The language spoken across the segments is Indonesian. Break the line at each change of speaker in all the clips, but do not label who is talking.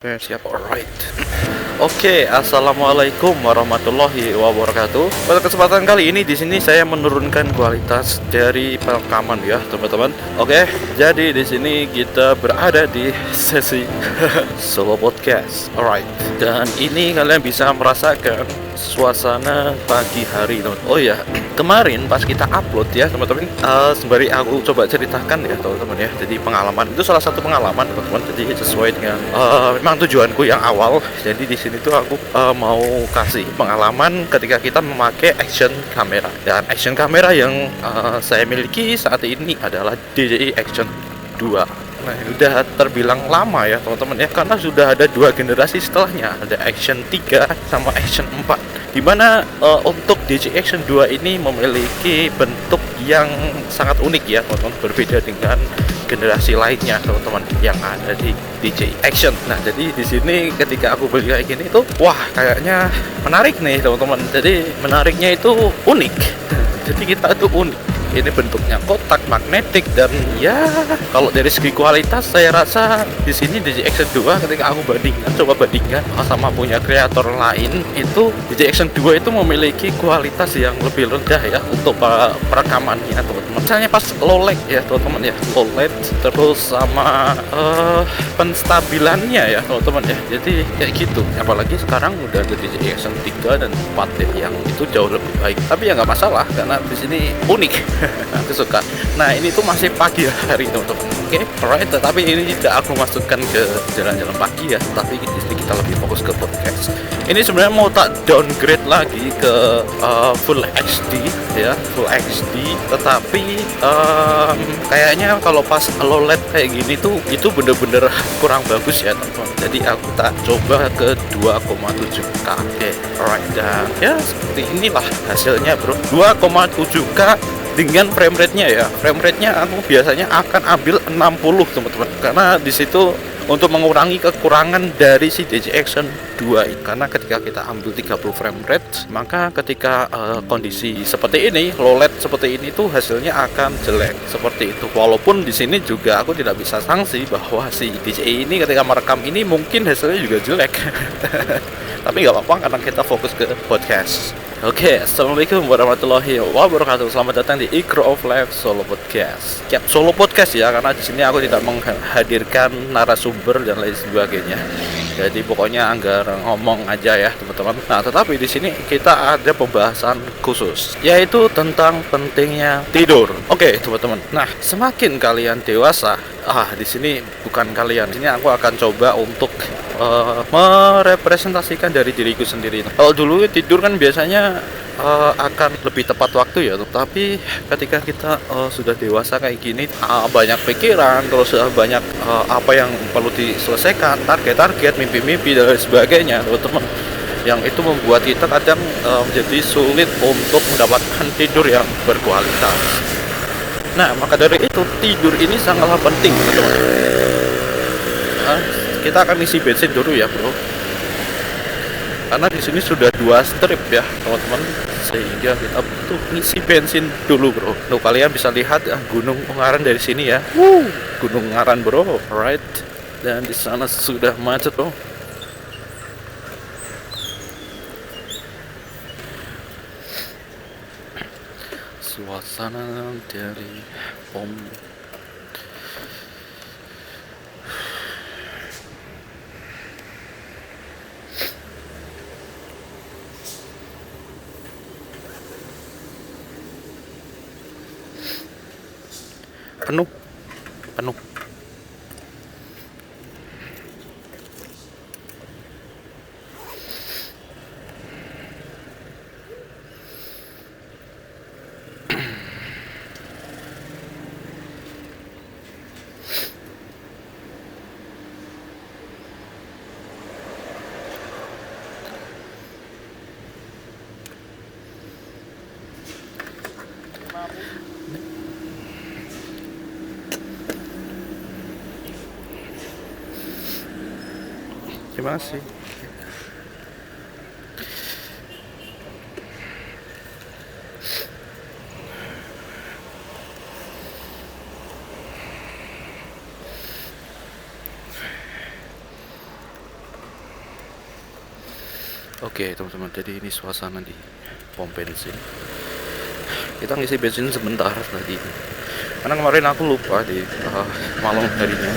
Oke, siap, alright. Oke, assalamualaikum warahmatullahi wabarakatuh. Pada kesempatan kali ini di sini saya menurunkan kualitas dari perekaman ya, teman-teman. Oke, jadi di sini kita berada di sesi solo podcast. Alright. Dan ini kalian bisa merasakan suasana pagi hari, teman. Oh ya, kemarin pas kita upload ya, teman-teman, sembari aku coba ceritakan ya, teman-teman ya. Jadi pengalaman itu salah satu pengalaman, teman-teman. Jadi sesuai dengan memang tujuanku yang awal. Jadi di sini tuh aku mau kasih pengalaman ketika kita memakai action camera. Dan action camera yang saya miliki saat ini adalah DJI Action 2. Nah, ini udah terbilang lama ya, teman-teman ya, karena sudah ada dua generasi setelahnya, ada Action 3 sama Action 4. Dimana untuk DJI Action 2 ini memiliki bentuk yang sangat unik ya, teman-teman, berbeda dengan generasi lainnya, teman-teman, yang ada di DJI Action. Nah, jadi di sini ketika aku beli kayak gini tuh, wah, kayaknya menarik nih, teman-teman. Jadi menariknya itu unik. Jadi kita tuh unik. Ini bentuknya kotak magnetik, dan ya kalau dari segi kualitas saya rasa di sini DJI Action 2 ketika aku coba bandingkan sama punya kreator lain, itu DJI Action 2 itu memiliki kualitas yang lebih rendah ya untuk perekamannya, teman-teman. Misalnya pas low lag ya, teman-teman ya, low lag, terus sama penstabilannya ya, teman-teman ya. Jadi kayak gitu. Apalagi sekarang udah ada DJI Action 3 dan 4 ya, yang itu jauh lebih baik. Tapi ya nggak masalah karena di sini unik. Aku suka. Nah, ini tuh masih pagi hari, teman-teman. Oke, alright. Tetapi ini tidak aku masukkan ke jalan-jalan pagi ya. Tapi di sini kita lebih fokus ke podcast. Ini sebenarnya mau tak downgrade lagi ke Full HD ya, Full HD. Tetapi kayaknya kalau pas low light kayak gini tuh itu bener-bener kurang bagus ya, teman-teman. Jadi aku tak coba ke 2,7K. Oke, alright. Dan ya seperti inilah hasilnya, bro. 2,7K dengan frame rate-nya ya. Frame rate-nya aku biasanya akan ambil 60, teman-teman. Karena di situ untuk mengurangi kekurangan dari si DJI Action 2 ini. Karena ketika kita ambil 30 frame rate, maka ketika kondisi seperti ini, low light seperti ini tuh hasilnya akan jelek. Seperti itu. Walaupun di sini juga aku tidak bisa sanksi bahwa si DJI ini ketika merekam ini mungkin hasilnya juga jelek. Tapi nggak apa-apa karena kita fokus ke podcast. Oke, assalamualaikum warahmatullahi wabarakatuh. Selamat datang di Ikro of Life Solo Podcast. Yap, solo podcast ya, karena di sini aku tidak menghadirkan narasumber dan lain sebagainya. Jadi pokoknya anggar ngomong aja ya, teman-teman. Nah, tetapi di sini kita ada pembahasan khusus, yaitu tentang pentingnya tidur. Oke, teman-teman. Nah, semakin kalian dewasa, di sini bukan kalian. Di sini aku akan coba untuk merepresentasikan dari diriku sendiri. Kalau dulu tidur kan biasanya akan lebih tepat waktu ya, tapi ketika kita sudah dewasa kayak gini, banyak pikiran, terus banyak apa yang perlu diselesaikan, target-target, mimpi-mimpi dan lain sebagainya, teman-teman, yang itu membuat kita kadang menjadi sulit untuk mendapatkan tidur yang berkualitas. Nah, maka dari itu tidur ini sangatlah penting, teman-teman. Kita akan isi bensin dulu ya, bro. Karena di sini sudah 2 strip ya, teman-teman, sehingga kita butuh ngisi bensin dulu, bro. Tuh kalian bisa lihat Gunung Ungaran dari sini ya. Gunung Ungaran, bro. Alright. Dan di sana sudah macet, bro. Suasana dari pom. Penuh. Terima kasih. Oke teman-teman, jadi ini suasana di pom bensin. Kita ngisi bensin sebentar tadi, karena kemarin aku lupa di malam harinya.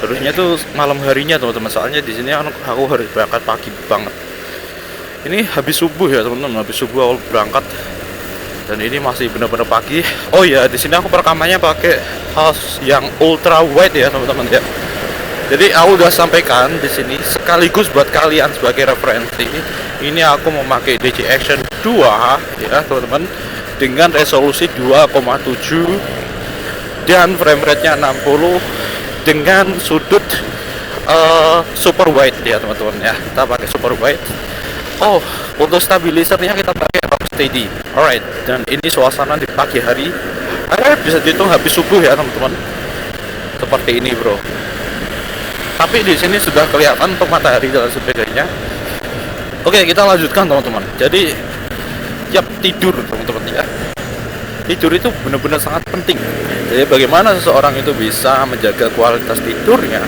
Harusnya tuh malam harinya teman-teman, soalnya di sini aku harus berangkat pagi banget. Ini habis subuh ya teman-teman, habis subuh awal berangkat, dan ini masih benar-benar pagi. Oh ya, di sini aku perekamannya pakai yang ultra wide ya teman-teman ya. Jadi aku udah sampaikan di sini sekaligus buat kalian sebagai referensi. Ini aku memakai DJI Action 2 ya teman-teman, dengan resolusi 2,7 dan frame rate-nya 60 dengan sudut super wide ya teman-teman ya. Kita pakai super wide. Oh, untuk stabilisernya kita pakai Rocksteady. Alright, dan ini suasana di pagi hari. Bisa dihitung habis subuh ya teman-teman. Seperti ini bro. Tapi di sini sudah kelihatan untuk matahari dan sebagainya. Oke, kita lanjutkan teman-teman. Jadi tiap tidur teman-teman ya. Tidur itu benar-benar sangat penting. Jadi bagaimana seseorang itu bisa menjaga kualitas tidurnya,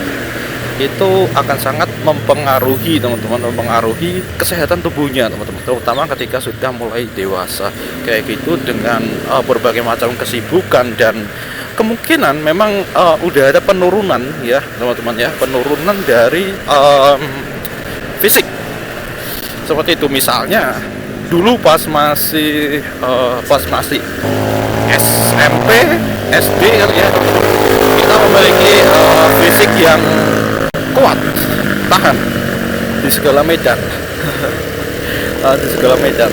itu akan sangat mempengaruhi teman-teman, mempengaruhi kesehatan tubuhnya teman-teman, terutama ketika sudah mulai dewasa kayak gitu, dengan berbagai macam kesibukan, dan kemungkinan memang udah ada penurunan ya teman-teman ya, penurunan dari fisik seperti itu. Misalnya dulu pas masih SMP, SD kali ya, kita memiliki fisik yang kuat, tahan di segala medan. Di segala medan.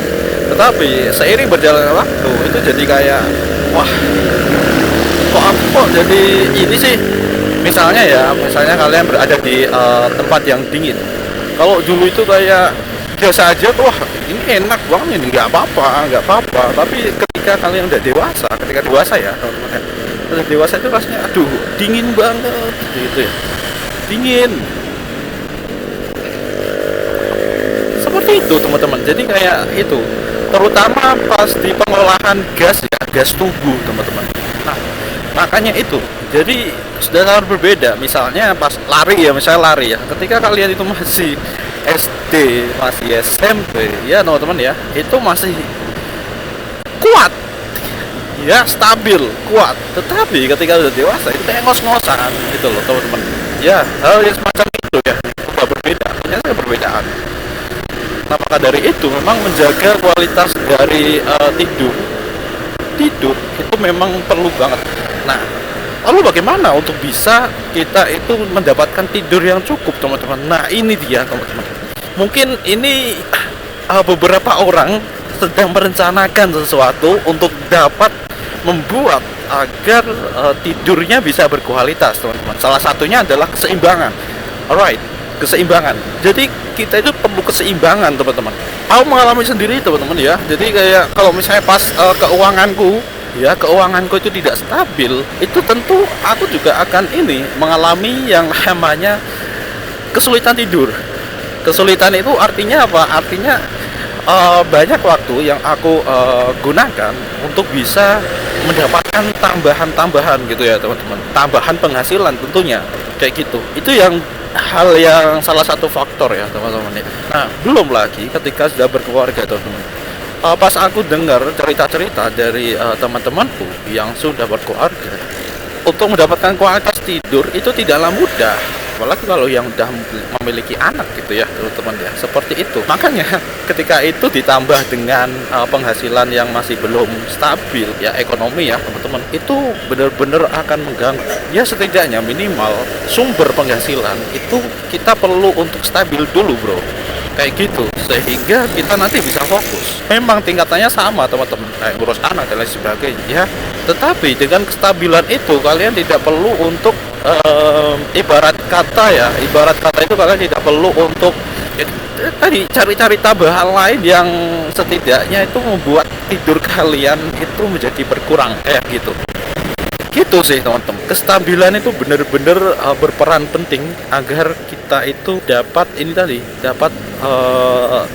Tetapi seiring berjalannya waktu itu jadi kayak, wah, kok jadi ini sih. Misalnya kalian berada di tempat yang dingin. Kalau dulu itu kayak biasa aja tuh, wah ini enak banget, ini nggak apa-apa. Tapi ketika kalian udah dewasa, ya teman-teman, udah dewasa itu rasanya aduh dingin banget gitu ya, dingin seperti itu teman-teman. Jadi kayak itu, terutama pas di pengolahan gas tubuh teman-teman. Nah makanya itu jadi sudah sangat berbeda. Misalnya pas lari ya, ketika kalian itu masih SD, masih SMP ya teman-teman ya, itu masih kuat ya, stabil, kuat. Tetapi ketika udah dewasa itu kayak ngos-ngosan gitu loh teman-teman ya. Hal yang semacam itu ya, sudah berbeda, punya perbedaan. Nah maka dari itu memang menjaga kualitas dari tidur itu memang perlu banget. Nah lalu bagaimana untuk bisa kita itu mendapatkan tidur yang cukup teman-teman? Nah ini dia teman-teman, mungkin ini beberapa orang sedang merencanakan sesuatu untuk dapat membuat agar tidurnya bisa berkualitas teman-teman. Salah satunya adalah keseimbangan. Alright, keseimbangan. Jadi kita itu perlu keseimbangan teman-teman. Aku mengalami sendiri teman-teman ya. Jadi kayak kalau misalnya pas keuanganku itu tidak stabil, itu tentu aku juga akan mengalami yang namanya kesulitan tidur. Kesulitan itu artinya apa? Artinya banyak waktu yang aku gunakan untuk bisa mendapatkan tambahan gitu ya teman-teman, tambahan penghasilan tentunya kayak gitu. Itu yang hal yang salah satu faktor ya teman-teman ya. Nah belum lagi ketika sudah berkeluarga teman-teman, pas aku dengar cerita-cerita dari teman-temanku yang sudah berkeluarga, untuk mendapatkan kualitas tidur itu tidaklah mudah, apalagi kalau yang udah memiliki anak gitu ya teman-teman ya, seperti itu. Makanya ketika itu ditambah dengan penghasilan yang masih belum stabil ya, ekonomi ya teman-teman, itu benar-benar akan mengganggu ya. Setidaknya minimal sumber penghasilan itu kita perlu untuk stabil dulu bro, kayak gitu, sehingga kita nanti bisa fokus. Memang tingkatannya sama teman-teman, kayak ngurus anak dan lain sebagainya ya, tetapi dengan kestabilan itu kalian tidak perlu untuk ibarat kata itu kalian tidak perlu untuk tadi cari-cari tambahan lain yang setidaknya itu membuat tidur kalian itu menjadi berkurang kayak gitu sih teman-teman. Kestabilan itu benar-benar berperan penting agar kita itu dapat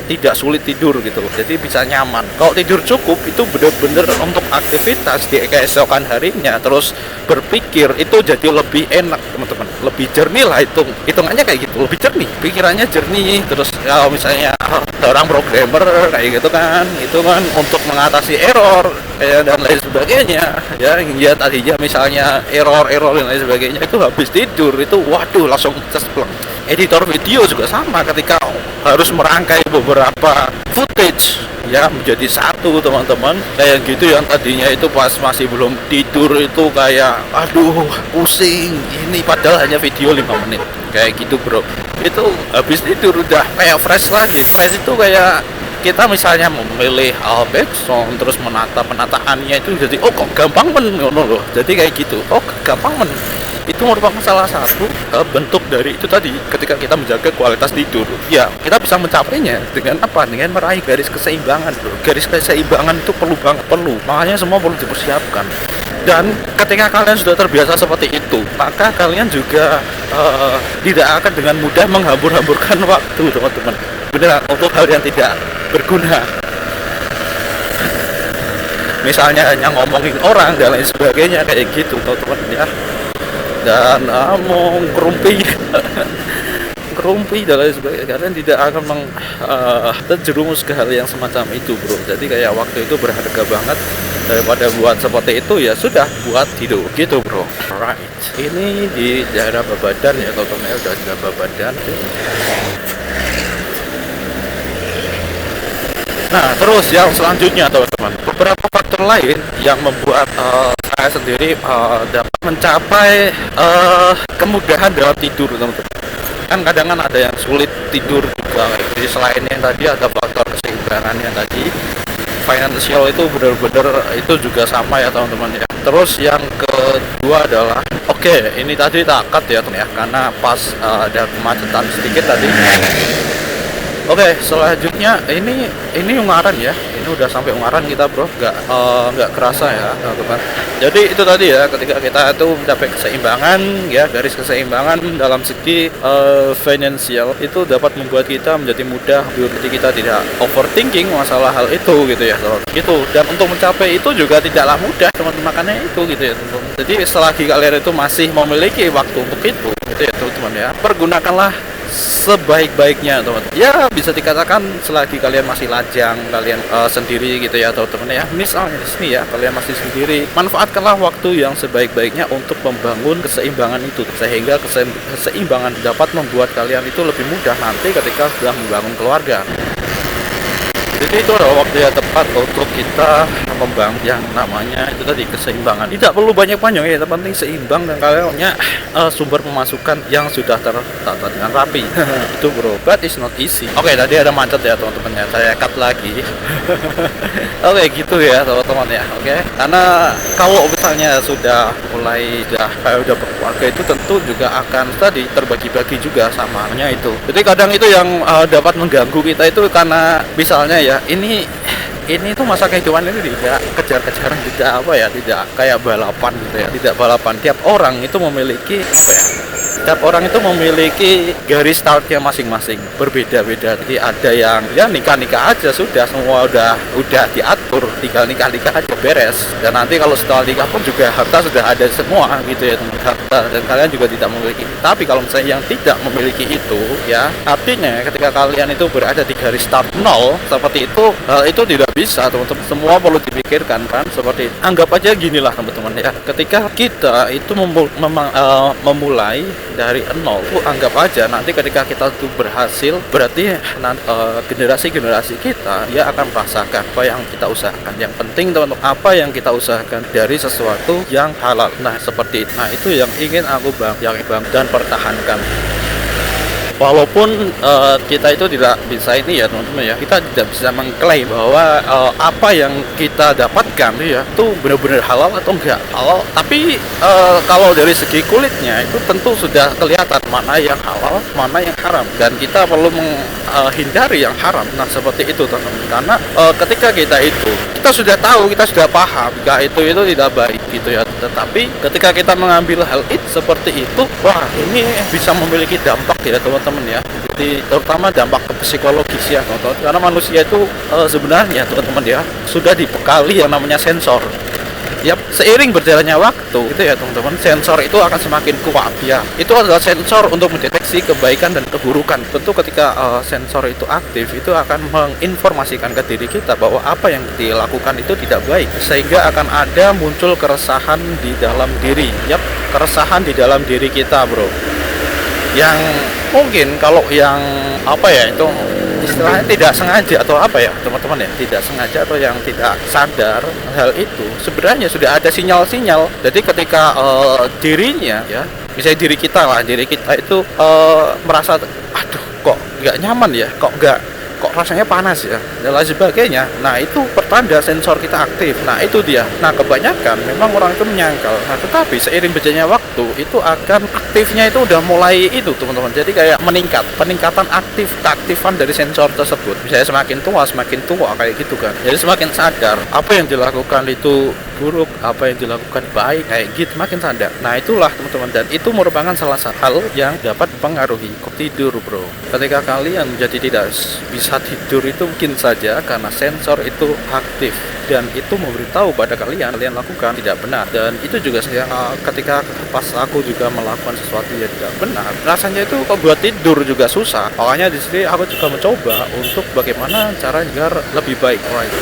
tidak sulit tidur gitu loh. Jadi bisa nyaman. Kalau tidur cukup itu benar-benar untuk aktivitas di keesokan harinya, terus berpikir itu jadi lebih enak teman-teman. lebih jernih lah, hitungannya kayak gitu, lebih jernih, pikirannya jernih. Terus kalau misalnya orang programmer kayak gitu kan, itu kan untuk mengatasi error ya, dan lain sebagainya ya tadinya misalnya error dan lain sebagainya, itu habis tidur itu waduh langsung cespleng. Editor video juga sama, ketika harus merangkai beberapa footage ya menjadi satu teman-teman kayak gitu, yang tadinya itu pas masih belum tidur itu kayak aduh pusing ini, padahal hanya video 5 menit kayak gitu bro. Itu habis tidur udah kayak fresh lagi. Fresh itu kayak kita misalnya memilih background terus penataannya itu jadi oh kok gampang ngono loh, jadi kayak gitu, oh gampang itu merupakan salah satu bentuk dari itu tadi, ketika kita menjaga kualitas tidur ya kita bisa mencapainya dengan apa, dengan meraih garis keseimbangan bro. Garis keseimbangan itu perlu banget, makanya semua perlu dipersiapkan. Dan ketika kalian sudah terbiasa seperti itu, maka kalian juga tidak akan dengan mudah menghambur-hamburkan waktu teman-teman, beneran, untuk hal yang tidak berguna, misalnya hanya ngomongin orang dan lain sebagainya kayak gitu teman-teman ya. Dan mau kerumpi dan lain sebagainya, kalian tidak akan terjerumus ke hal yang semacam itu bro. Jadi kayak waktu itu berharga banget, daripada buat seperti itu ya sudah buat hidup gitu bro. Alright, ini di daerah Babadan ya teman-teman, udah di Babadan. Nah terus yang selanjutnya teman-teman, beberapa faktor lain yang membuat saya sendiri dapat mencapai kemudahan dalam tidur teman-teman. Kan kadang kan ada yang sulit tidur juga. Jadi selain yang tadi ada faktor keseimbangannya tadi, financial itu benar-benar itu juga sama ya teman-teman ya. Terus yang kedua adalah ini tadi tak cut ya teman ya, karena pas ada kemacetan sedikit tadi. Selanjutnya ini Ungaran ya. Ini udah sampai Ungaran kita bro, nggak kerasa ya teman-teman. Jadi itu tadi ya, ketika kita itu mencapai keseimbangan ya, garis keseimbangan dalam segi finansial itu dapat membuat kita menjadi mudah, jadi kita tidak overthinking masalah hal itu gitu ya gitu. Dan untuk mencapai itu juga tidaklah mudah teman-teman, makanya itu gitu ya teman-teman. Jadi selagi kalian itu masih memiliki waktu untuk itu gitu ya teman-teman ya, pergunakanlah sebaik-baiknya teman-teman ya. Bisa dikatakan selagi kalian masih lajang, kalian sendiri gitu ya teman-teman ya, misalnya di sini ya kalian masih sendiri, manfaatkanlah waktu yang sebaik-baiknya untuk membangun keseimbangan itu, sehingga keseimbangan dapat membuat kalian itu lebih mudah nanti ketika sudah membangun keluarga. Jadi itu adalah waktu yang tepat untuk kita membangun yang namanya itu tadi keseimbangan. Tidak perlu banyak-banyak ya, yang penting seimbang dan kalian punya sumber pemasukan yang sudah tertata dengan rapi. Itu bro, but it's not easy. Tadi ada macet ya teman-teman ya, saya cut lagi. Gitu ya teman-teman ya. Karena kalau misalnya sudah mulai udah berkeluarga itu tentu juga akan tadi terbagi-bagi juga samanya itu. Jadi kadang itu yang dapat mengganggu kita itu karena misalnya ya ini tuh masa kehidupan ini tidak kejar-kejaran, tidak kayak balapan gitu ya, tidak balapan. Tiap orang itu memiliki garis startnya masing-masing, berbeda-beda. Jadi ada yang ya nikah aja sudah, semua udah diatur, tinggal nikah aja beres. Dan nanti kalau setelah nikah pun juga harta sudah ada semua gitu ya, harta, dan kalian juga tidak memiliki. Tapi kalau misalnya yang tidak memiliki itu ya, artinya ketika kalian itu berada di garis start nol seperti itu, hal itu tidak bisa teman-teman. Semua perlu dipikirkan kan, seperti anggap aja ginilah teman-teman ya, ketika kita itu memulai dari nol, anggap aja nanti ketika kita tuh berhasil, berarti generasi kita dia akan merasakan apa yang kita usahakan. Yang penting teman-teman, apa yang kita usahakan dari sesuatu yang halal. Nah seperti itu. Nah itu yang ingin aku bang dan pertahankan. Walaupun kita itu tidak bisa ini ya teman-teman ya, kita tidak bisa mengklaim bahwa apa yang kita dapatkan ya itu benar-benar halal atau enggak halal. Tapi kalau dari segi kulitnya itu tentu sudah kelihatan mana yang halal, mana yang haram, dan kita perlu menghindari yang haram. Nah seperti itu teman-teman, karena ketika kita sudah tahu, kita sudah paham jika itu tidak baik gitu ya. Tetapi ketika kita mengambil hal itu seperti itu, wah ini bisa memiliki dampak ya teman-teman ya. Jadi terutama dampak ke psikologis ya teman-teman, karena manusia itu sebenarnya teman-teman ya sudah dibekali yang namanya sensor. Yap, seiring berjalannya waktu itu ya teman-teman, sensor itu akan semakin kuat ya. Itu adalah sensor untuk mendeteksi kebaikan dan keburukan. Tentu ketika sensor itu aktif, itu akan menginformasikan ke diri kita bahwa apa yang dilakukan itu tidak baik, sehingga akan ada muncul keresahan di dalam diri. Yap, keresahan di dalam diri kita, bro. Yang mungkin kalau yang apa ya itu istilahnya tidak sengaja atau apa ya teman-teman ya, tidak sengaja atau yang tidak sadar hal itu sebenarnya sudah ada sinyal-sinyal. Jadi ketika dirinya ya, misalnya diri kita itu merasa aduh kok nggak nyaman ya, kok rasanya panas ya, dan lain sebagainya. Nah itu pertanda sensor kita aktif. Nah itu dia. Nah kebanyakan memang orang itu menyangkal. Nah tetapi seiring berjalannya waktu itu akan aktifnya itu udah mulai itu teman-teman. Jadi kayak peningkatan keaktifan dari sensor tersebut. Misalnya semakin tua kayak gitu kan. Jadi semakin sadar apa yang dilakukan itu buruk, apa yang dilakukan baik, kayak gitu makin sadar. Nah itulah teman-teman, dan itu merupakan salah satu hal yang dapat mempengaruhi tidur, bro. Ketika kalian jadi tidak bisa tidur itu mungkin saja karena sensor itu aktif, dan itu memberitahu pada kalian lakukan tidak benar. Dan itu juga ketika pas aku juga melakukan sesuatu yang tidak benar, rasanya itu kok buat tidur juga susah. Makanya di sini aku juga mencoba untuk bagaimana cara agar lebih baik, right?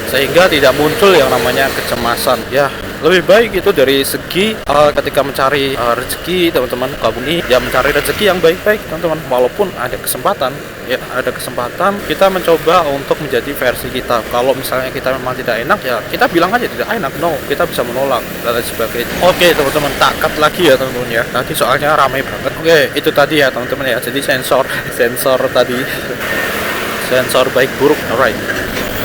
Sehingga tidak muncul yang namanya kecemasan ya. Lebih baik itu dari segi ketika mencari rezeki teman-teman, kabumi ya, mencari rezeki yang baik-baik teman-teman. Walaupun ada kesempatan kita mencoba untuk menjadi versi kita. Kalau misalnya kita memang tidak enak ya kita bilang aja tidak enak, no, kita bisa menolak dan lain sebagainya. Oke teman-teman, tak cut lagi ya teman-teman ya, nanti soalnya ramai banget. Oke, itu tadi ya teman-teman ya, jadi sensor tadi sensor baik buruk, alright.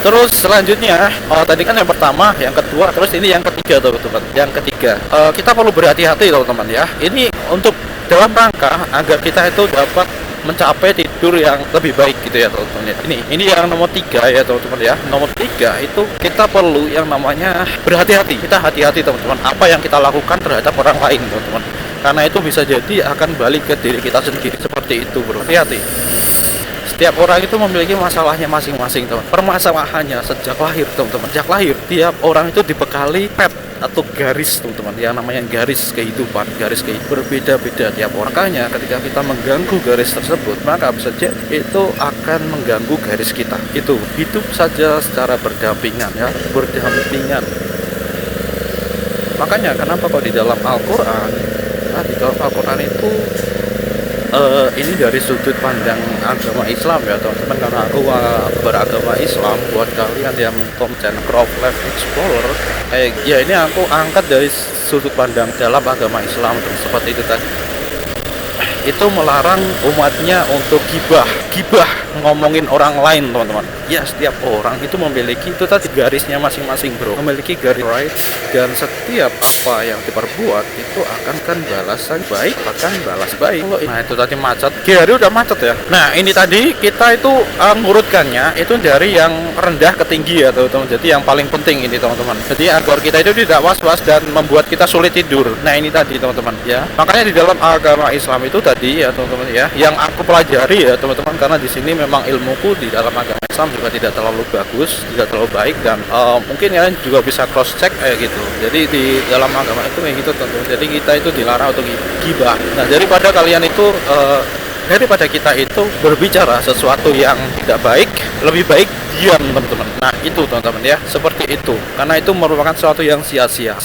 Terus selanjutnya, tadi kan yang pertama, yang kedua, terus ini yang ketiga teman-teman. Yang ketiga, kita perlu berhati-hati teman-teman ya. Ini untuk dalam rangka agar kita itu dapat mencapai tidur yang lebih baik gitu ya teman-teman ya. Ini yang nomor 3 ya teman-teman ya. Nomor 3 itu kita perlu yang namanya berhati-hati. Kita hati-hati teman-teman, apa yang kita lakukan terhadap orang lain teman-teman. Karena itu bisa jadi akan balik ke diri kita sendiri, seperti itu bro. Hati-hati. Setiap orang itu memiliki masalahnya masing-masing teman. Permasalahannya sejak lahir teman-teman. Sejak lahir tiap orang itu dibekali pet atau garis teman-teman, yang namanya garis kehidupan. Garis kehidupan berbeda-beda tiap orang. Makanya ketika kita mengganggu garis tersebut, maka bisa jadi itu akan mengganggu garis kita. Itu hidup saja secara berdampingan ya, berdampingan. Makanya kenapa kok di dalam Al-Quran, di dalam Al-Quran itu ini dari sudut pandang agama Islam ya teman-teman, karena aku beragama Islam. Buat kalian yang Tom channel Craft Life Explorer, ya ini aku angkat dari sudut pandang dalam agama Islam seperti itu tadi. Itu melarang umatnya untuk gibah ngomongin orang lain teman-teman. Ya setiap orang itu memiliki itu tadi garisnya masing-masing bro, memiliki garis, right? Dan setiap apa yang diperbuat itu akan balasan baik, akan balas baik. Nah itu tadi macet, Gary udah macet ya. Nah ini tadi kita itu mengurutkannya itu dari yang rendah ke tinggi ya teman-teman. Jadi yang paling penting ini teman-teman. Jadi agar kita itu tidak was-was dan membuat kita sulit tidur. Nah ini tadi teman-teman ya. Makanya di dalam agama Islam itu tadi ya teman-teman ya, yang aku pelajari ya teman-teman, karena di sini memang ilmuku di dalam agama Islam juga tidak terlalu bagus, tidak terlalu baik, dan mungkin kalian juga bisa cross check kayak gitu. Jadi di dalam agama itu kayak gitu teman-teman. Jadi kita itu dilarang untuk gibah. Nah daripada kalian itu daripada kita itu berbicara sesuatu yang tidak baik, lebih baik diam teman-teman. Nah itu teman-teman ya, seperti itu, karena itu merupakan sesuatu yang sia-sia.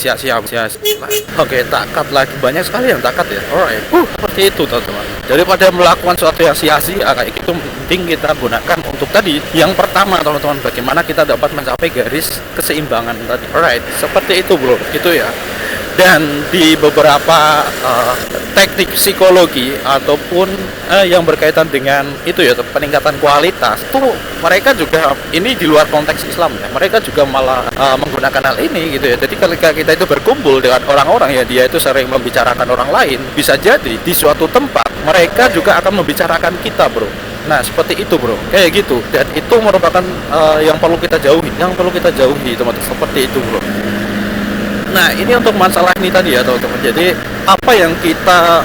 Oke, takat lagi, banyak sekali yang takat ya. Alright, seperti itu teman-teman. Daripada melakukan sesuatu yang sia-sia kayak gitu, penting kita gunakan untuk tadi yang pertama teman-teman, bagaimana kita dapat mencapai garis keseimbangan tadi. Alright, seperti itu bro, gitu ya. Dan di beberapa teknik psikologi ataupun yang berkaitan dengan itu ya, peningkatan kualitas itu, mereka juga ini di luar konteks Islam ya, mereka juga malah menggunakan hal ini gitu ya. Jadi ketika kita itu berkumpul dengan orang-orang ya, dia itu sering membicarakan orang lain, bisa jadi di suatu tempat mereka juga akan membicarakan kita bro. Nah seperti itu bro, kayak gitu. Dan itu merupakan yang perlu kita jauhi, teman-teman, seperti itu bro. Nah ini untuk masalah ini tadi ya teman-teman. Jadi apa yang kita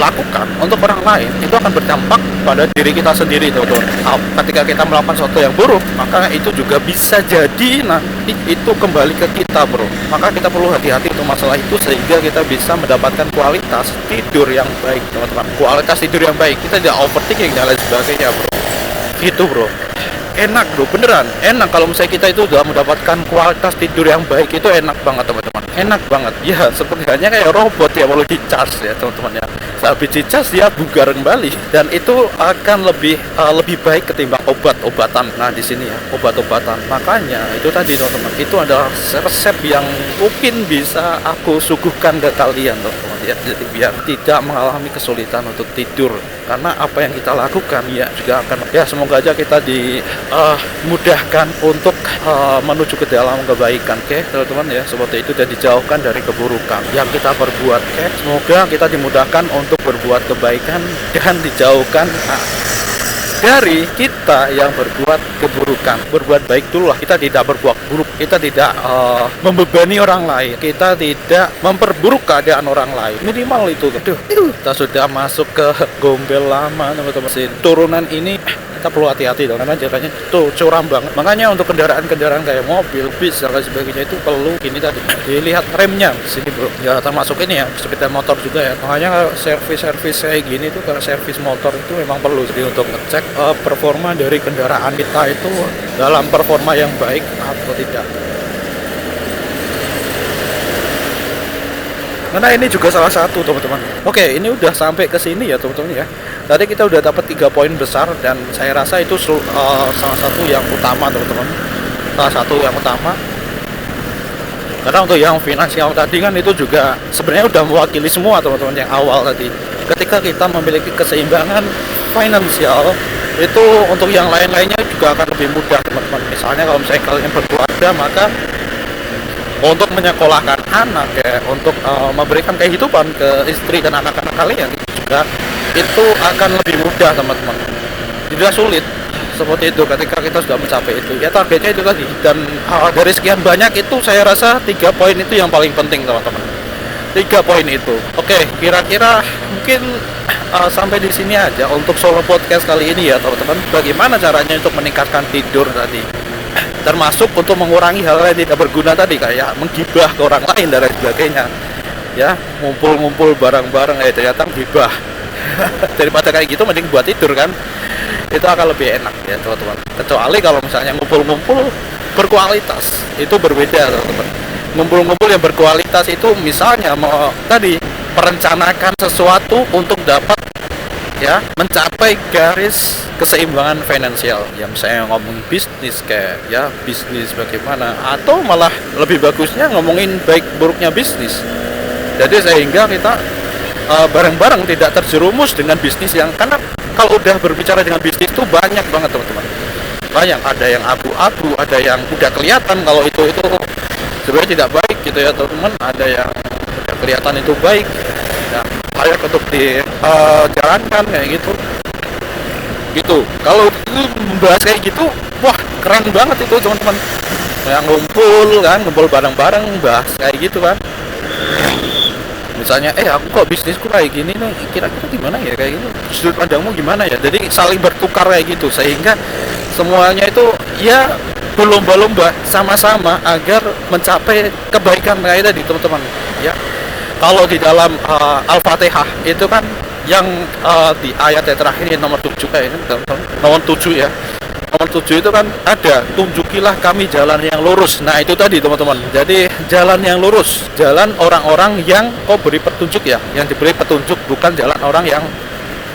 lakukan untuk orang lain itu akan berdampak pada diri kita sendiri, teman-teman. Ketika kita melakukan sesuatu yang buruk, maka itu juga bisa jadi nanti itu kembali ke kita, bro. Maka kita perlu hati-hati untuk masalah itu sehingga kita bisa mendapatkan kualitas tidur yang baik, teman-teman. Kualitas tidur yang baik, kita tidak overthinking dan lain sebagainya, bro. Gitu, bro. Enak, bro, beneran enak kalau misalnya kita itu sudah mendapatkan kualitas tidur yang baik. Itu enak banget, teman-teman, enak banget ya, seperti halnya kayak robot ya, perlu di charge ya, teman-teman ya. Habis di charge dia bugar kembali, dan itu akan lebih baik ketimbang obat-obatan. Nah, di sini ya, obat-obatan. Makanya itu tadi, teman-teman, itu adalah resep yang mungkin bisa aku suguhkan ke kalian, teman-teman ya, jadi biar tidak mengalami kesulitan untuk tidur. Karena apa yang kita lakukan ya juga akan, ya semoga aja kita dimudahkan untuk menuju ke dalam kebaikan, oke, teman-teman ya, seperti itu, dan dijauhkan dari keburukan yang kita perbuat, oke. Semoga kita dimudahkan untuk berbuat kebaikan dan dijauhkan dari kita yang berbuat keburukan. Berbuat baik dulu lah, kita tidak berbuat buruk, kita tidak membebani orang lain, kita tidak memperburuk keadaan orang lain, minimal itu. Aduh, kita sudah masuk ke gombel lama, teman-teman. Turunan ini kita perlu hati-hati dong, karena jalannya tuh curam banget. Makanya untuk kendaraan-kendaraan kayak mobil, bis dan lain sebagainya itu perlu ini tadi, dilihat remnya sini, bro ya, termasuk ini ya, sepeda motor juga ya. Makanya kalau servis kayak gini tuh, kalau servis motor itu memang perlu, jadi untuk ngecek performa dari kendaraan kita itu dalam performa yang baik atau tidak. Karena ini juga salah satu, teman-teman. Oke, ini udah sampai ke sini ya, teman-teman ya. Tadi kita udah dapat 3 poin besar, dan saya rasa itu salah satu yang utama, teman-teman. Salah satu yang utama. Karena untuk yang finansial tadi kan itu juga sebenarnya udah mewakili semua, teman-teman, yang awal tadi. Ketika kita memiliki keseimbangan finansial, itu untuk yang lain-lainnya juga akan lebih mudah, teman-teman. Misalnya kalau misalnya kalian berkeluarga, maka untuk menyekolahkan anak ya, untuk memberikan kehidupan ke istri dan anak-anak kalian juga itu akan lebih mudah, teman-teman. Tidak sulit seperti itu ketika kita sudah mencapai itu ya, targetnya itu tadi. Dan dari sekian banyak itu saya rasa 3 poin itu yang paling penting, teman-teman. 3 poin itu. Oke, kira-kira mungkin sampai di sini aja untuk solo podcast kali ini ya, teman-teman. Bagaimana caranya untuk meningkatkan tidur tadi, termasuk untuk mengurangi hal yang tidak berguna tadi, kayak menggibah ke orang lain dan lain sebagainya ya, ngumpul-ngumpul bareng-bareng ternyata gibah. Daripada kayak gitu, mending buat tidur kan, itu akan lebih enak ya, teman-teman. Kecuali kalau misalnya ngumpul-ngumpul berkualitas, itu berbeda, teman-teman. Ngumpul-ngumpul yang berkualitas itu misalnya mau tadi merencanakan sesuatu untuk dapat ya mencapai garis keseimbangan finansial ya, misalnya ngomongin bisnis, kayak ya bisnis bagaimana, atau malah lebih bagusnya ngomongin baik buruknya bisnis. Jadi sehingga kita bareng-bareng tidak terjerumus dengan bisnis yang, karena kalau udah berbicara dengan bisnis itu banyak banget, teman-teman. Banyak, ada yang abu-abu, ada yang udah kelihatan kalau itu sebenarnya tidak baik gitu ya, teman-teman. Ada yang udah kelihatan itu baik ya, layak untuk dijalankan kayak gitu. Kalau itu membahas kayak gitu, wah keren banget itu, teman-teman. Yang ngumpul bareng-bareng bahas kayak gitu kan. Misalnya aku kok bisnisku kayak gini nih, kira-kira gimana ya, kayak gitu, sudut pandangmu gimana ya. Jadi saling bertukar kayak gitu, sehingga semuanya itu ya berlomba-lomba sama-sama agar mencapai kebaikan kayak tadi, teman-teman ya. Kalau di dalam Al-Fatihah itu kan yang di ayat yang terakhir ini nomor 7 kayak ini, teman-teman, nomor 7 ya. Nomor 7 itu kan ada, tunjukilah kami jalan yang lurus. Nah itu tadi, teman-teman. Jadi jalan yang lurus, jalan orang-orang yang kau beri petunjuk ya, yang diberi petunjuk, bukan jalan orang yang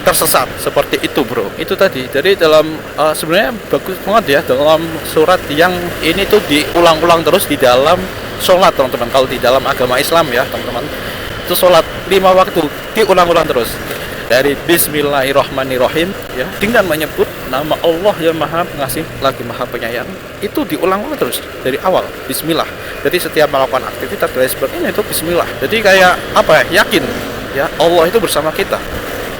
tersesat. Seperti itu, bro. Itu tadi. Jadi dalam sebenarnya bagus banget ya, dalam surat yang ini tuh diulang-ulang terus di dalam sholat, teman-teman. Kalau di dalam agama Islam ya, teman-teman, itu sholat 5 waktu diulang-ulang terus. Dari Bismillahirrahmanirrahim ya, dengan menyebut nama Allah yang Maha Pengasih lagi Maha Penyayang, itu diulang-ulang terus dari awal, Bismillah. Jadi setiap melakukan aktivitas dan sebagainya itu Bismillah. Jadi kayak apa ya, yakin ya Allah itu bersama kita.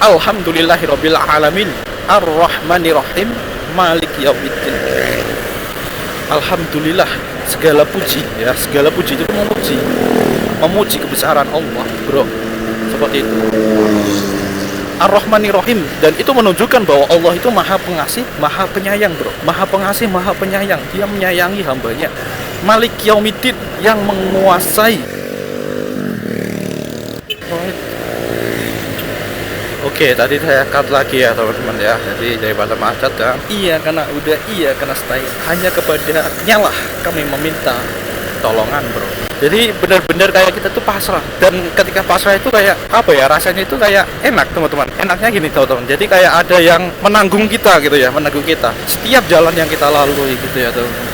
Alhamdulillahirabbil alamin arrahmanirrahim maliki yaumiddin. Alhamdulillah, segala puji ya, segala puji itu memuji kebesaran Allah, bro. seperti itu. Ar-Rahmanir Rahim, dan itu menunjukkan bahwa Allah itu maha pengasih, maha penyayang bro, maha pengasih, maha penyayang. Dia menyayangi hambanya. Malik Yaumiddin, yang menguasai. Oke, tadi saya cut lagi ya teman-teman ya. Jadi daripada macet ya, iya karena udah, iya karena stay, hanya kepada nyalah kami meminta tolongan bro. Jadi benar-benar kayak kita tuh pasrah, dan ketika pasrah itu kayak apa ya, rasanya itu kayak enak teman-teman. Enaknya gini teman-teman, jadi kayak ada yang menanggung kita gitu ya, menanggung kita setiap jalan yang kita lalui gitu ya teman-teman.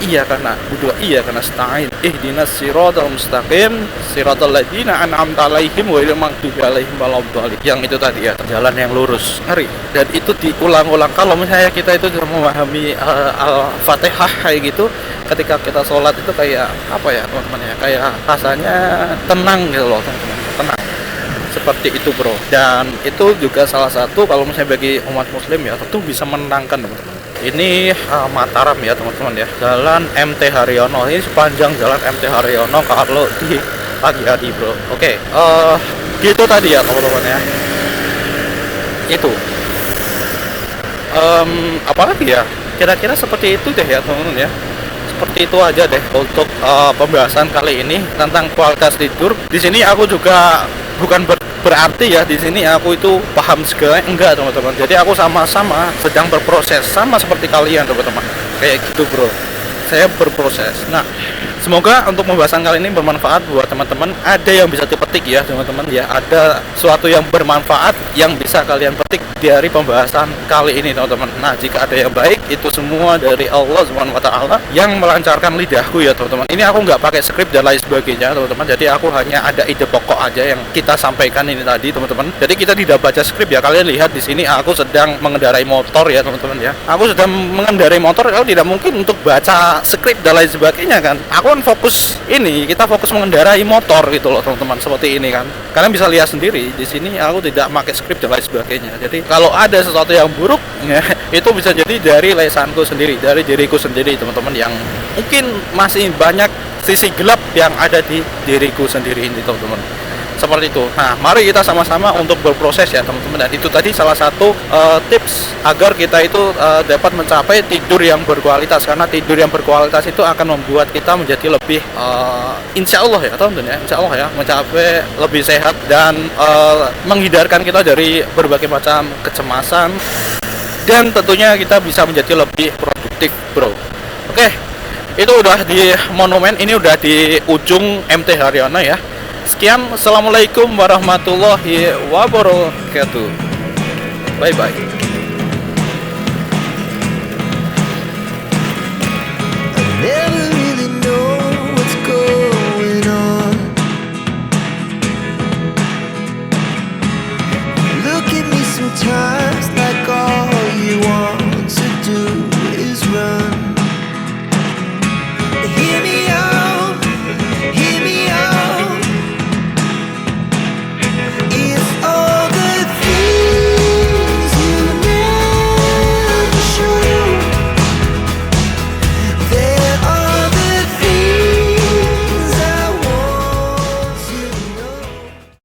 Iya karena udah, iya karena stain ihdinas siratal mustaqim siratal ladzina an'amta 'alaihim ghairil maghdubi 'alaihim waladdallin. Yang itu tadi ya, jalan yang lurus, ngeri. Dan itu diulang-ulang. Kalau misalnya kita itu sudah memahami Al-Fatihah kayak gitu, ketika kita sholat itu kayak apa ya teman-teman ya, kayak rasanya tenang gitu loh teman-teman, tenang. Seperti itu bro. Dan itu juga salah satu kalau misalnya bagi umat muslim ya, tentu bisa menenangkan teman-teman. Ini Mataram ya teman-teman ya, Jalan MT Haryono. Ini sepanjang Jalan MT Haryono kalau di pagi hari bro. Oke, gitu tadi ya teman-teman ya. Itu apalagi ya, kira-kira seperti itu deh ya teman-teman ya. Seperti itu aja deh untuk pembahasan kali ini tentang kualitas tidur. Di sini aku juga bukan berarti ya di sini aku itu paham segala, enggak teman-teman. Jadi aku sama-sama sedang berproses, sama seperti kalian teman-teman, kayak gitu bro. Saya berproses. Nah, semoga untuk pembahasan kali ini bermanfaat buat teman-teman. Ada yang bisa dipetik ya teman-teman ya, ada sesuatu yang bermanfaat yang bisa kalian petik dari pembahasan kali ini teman-teman. Nah, jika ada yang baik, itu semua dari Allah Subhanahu wa taala yang melancarkan lidahku ya teman-teman. Ini aku nggak pakai skrip dan lain sebagainya teman-teman. Jadi aku hanya ada ide pokok aja yang kita sampaikan ini tadi teman-teman. Jadi kita tidak baca skrip ya. Kalian lihat di sini aku sedang mengendarai motor ya teman-teman ya. Aku sedang mengendarai motor, kalau tidak mungkin untuk baca skrip dan lain sebagainya kan. Aku kan fokus ini, kita fokus mengendarai motor gitu loh teman-teman, seperti ini kan. Kalian bisa lihat sendiri di sini aku tidak pakai skrip dan lain sebagainya. Jadi kalau ada sesuatu yang buruk ya, itu bisa jadi dari lesanku sendiri, dari diriku sendiri teman-teman, yang mungkin masih banyak sisi gelap yang ada di diriku sendiri ini teman-teman. Seperti itu. Nah, mari kita sama-sama untuk berproses ya teman-teman. Dan itu tadi salah satu tips agar kita itu dapat mencapai tidur yang berkualitas. Karena tidur yang berkualitas itu akan membuat kita menjadi lebih insya Allah ya teman-teman ya, insya Allah ya, mencapai lebih sehat dan menghindarkan kita dari berbagai macam kecemasan. Dan tentunya kita bisa menjadi lebih produktif bro. Oke, itu udah di monumen, ini udah di ujung MT Haryono ya. Sekian, assalamualaikum warahmatullahi wabarakatuh. Bye bye.